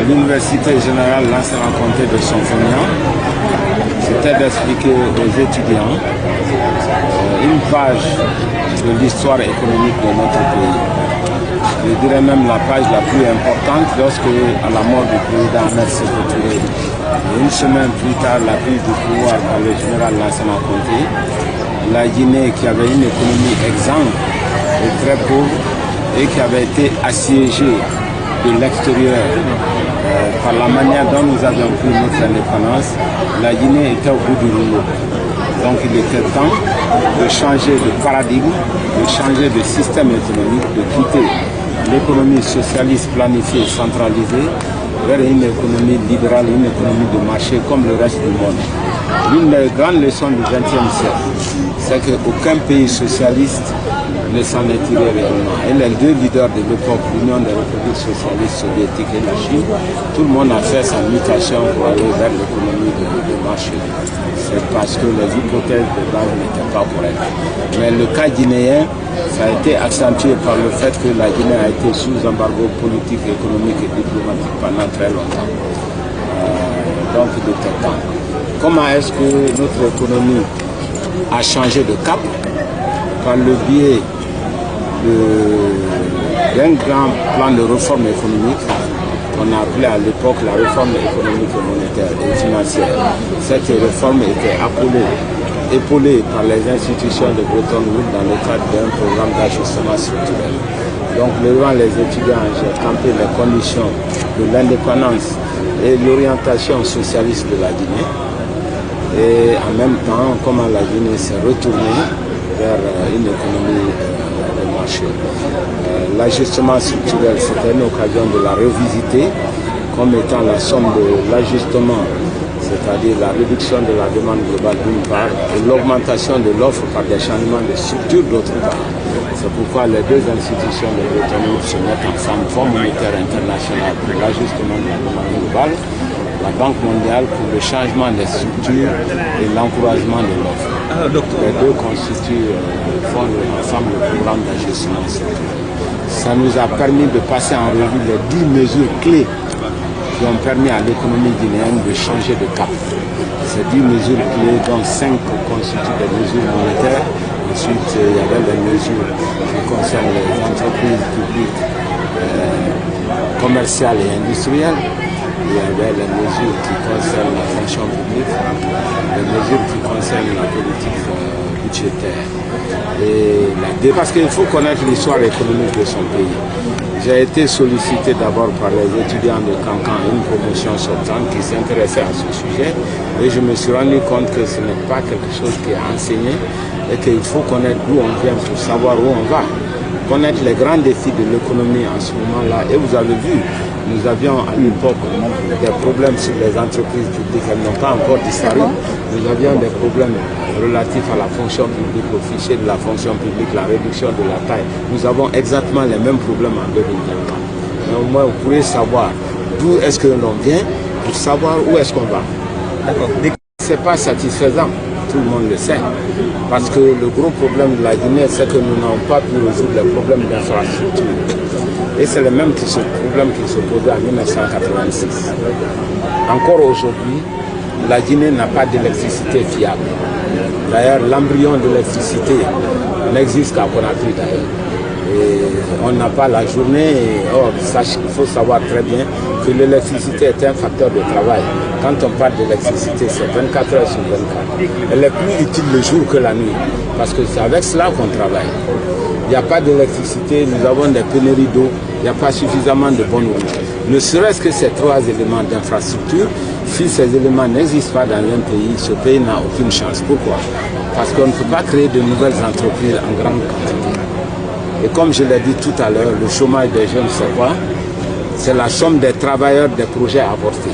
l'Université générale l'enseignement compté de son fainéant, c'était d'expliquer aux étudiants une page de l'histoire économique de notre pays. Je dirais même la page la plus importante lorsque, à la mort du président Ahmed Sékou Touré, une semaine plus tard, la prise du pouvoir par le général Lansana Conté, la Guinée qui avait une économie exsangue et très pauvre et qui avait été assiégée de l'extérieur par la manière dont nous avions pris notre indépendance, la Guinée était au bout du rouleau. Donc il était temps de changer de paradigme, de changer de système économique, de quitter l'économie socialiste planifiée, centralisée, vers une économie libérale, une économie de marché comme le reste du monde. L'une des grandes leçons du XXe siècle, c'est qu'aucun pays socialiste ne s'en est tiré réellement. Et les deux leaders de l'époque, l'Union des républiques socialistes soviétiques et la Chine, tout le monde a fait sa mutation pour aller vers l'économie de marché. C'est parce que les hypothèses de base n'étaient pas correctes. Mais le cas guinéen, ça a été accentué par le fait que la Guinée a été sous embargo politique, économique et diplomatique pendant très longtemps. Donc il était temps. Comment est-ce que notre économie a changé de cap? Par le biais d'un grand plan de réforme économique qu'on a appelé à l'époque la réforme économique et monétaire et financière. Cette réforme était épaulée par les institutions de Bretton Woods dans le cadre d'un programme d'ajustement structurel. Donc devant les étudiants, j'ai campé les conditions de l'indépendance et l'orientation socialiste de la Guinée. Et en même temps, comment la Guinée s'est retournée vers une économie de marché. L'ajustement structurel, c'était une occasion de la revisiter comme étant la somme de l'ajustement, c'est-à-dire la réduction de la demande globale d'une part et l'augmentation de l'offre par des changements de structure d'autre part. C'est pourquoi les deux institutions de Bretton Woods se mettent ensemble, Fonds monétaire international pour l'ajustement de la demande globale, la Banque mondiale pour le changement des structures et l'encouragement de l'offre. Les deux constituent, font ensemble le programme d'ajustement structurel. Ça nous a permis de passer en revue les 10 mesures clés qui ont permis à l'économie guinéenne de changer de cap. Ces 10 mesures clés, dont 5 constituent des mesures monétaires. Ensuite, il y avait des mesures qui concernent les entreprises publiques, commerciales et industrielles. Il y avait les mesures qui concernent la fonction publique, les mesures qui concernent la politique budgétaire. Parce qu'il faut connaître l'histoire économique de son pays. J'ai été sollicité d'abord par les étudiants de Cancan, une promotion sortante qui s'intéressait à ce sujet. Et je me suis rendu compte que ce n'est pas quelque chose qui est enseigné et qu'il faut connaître d'où on vient pour savoir où on va. Connaître les grands défis de l'économie en ce moment-là. Et vous avez vu, nous avions à l'époque des problèmes sur les entreprises publiques, elles n'ont pas encore disparu. Nous avions des problèmes relatifs à la fonction publique, au fichier de la fonction publique, la réduction de la taille. Nous avons exactement les mêmes problèmes en 2024. Mais au moins, vous pourrez savoir d'où est-ce que l'on vient pour savoir où est-ce qu'on va. D'accord. Ce n'est pas satisfaisant. Tout le monde le sait, parce que le gros problème de la Guinée, c'est que nous n'avons pas pu résoudre les problèmes d'infrastructure. Et c'est le même problème qui se posait en 1986. Encore aujourd'hui, la Guinée n'a pas d'électricité fiable. D'ailleurs, l'embryon de l'électricité n'existe qu'à Conakry d'ailleurs. Et on n'a pas la journée. Or, il faut savoir très bien que l'électricité est un facteur de travail. Quand on parle d'électricité, c'est 24 heures sur 24. Elle est plus utile le jour que la nuit, parce que c'est avec cela qu'on travaille. Il n'y a pas d'électricité, nous avons des pénuries d'eau, il n'y a pas suffisamment de bonne eau. Ne serait-ce que ces 3 éléments d'infrastructure, si ces éléments n'existent pas dans un pays, ce pays n'a aucune chance. Pourquoi? Parce qu'on ne peut pas créer de nouvelles entreprises en grande quantité. Et comme je l'ai dit tout à l'heure, le chômage des jeunes, c'est quoi? C'est la somme des travailleurs des projets avortés.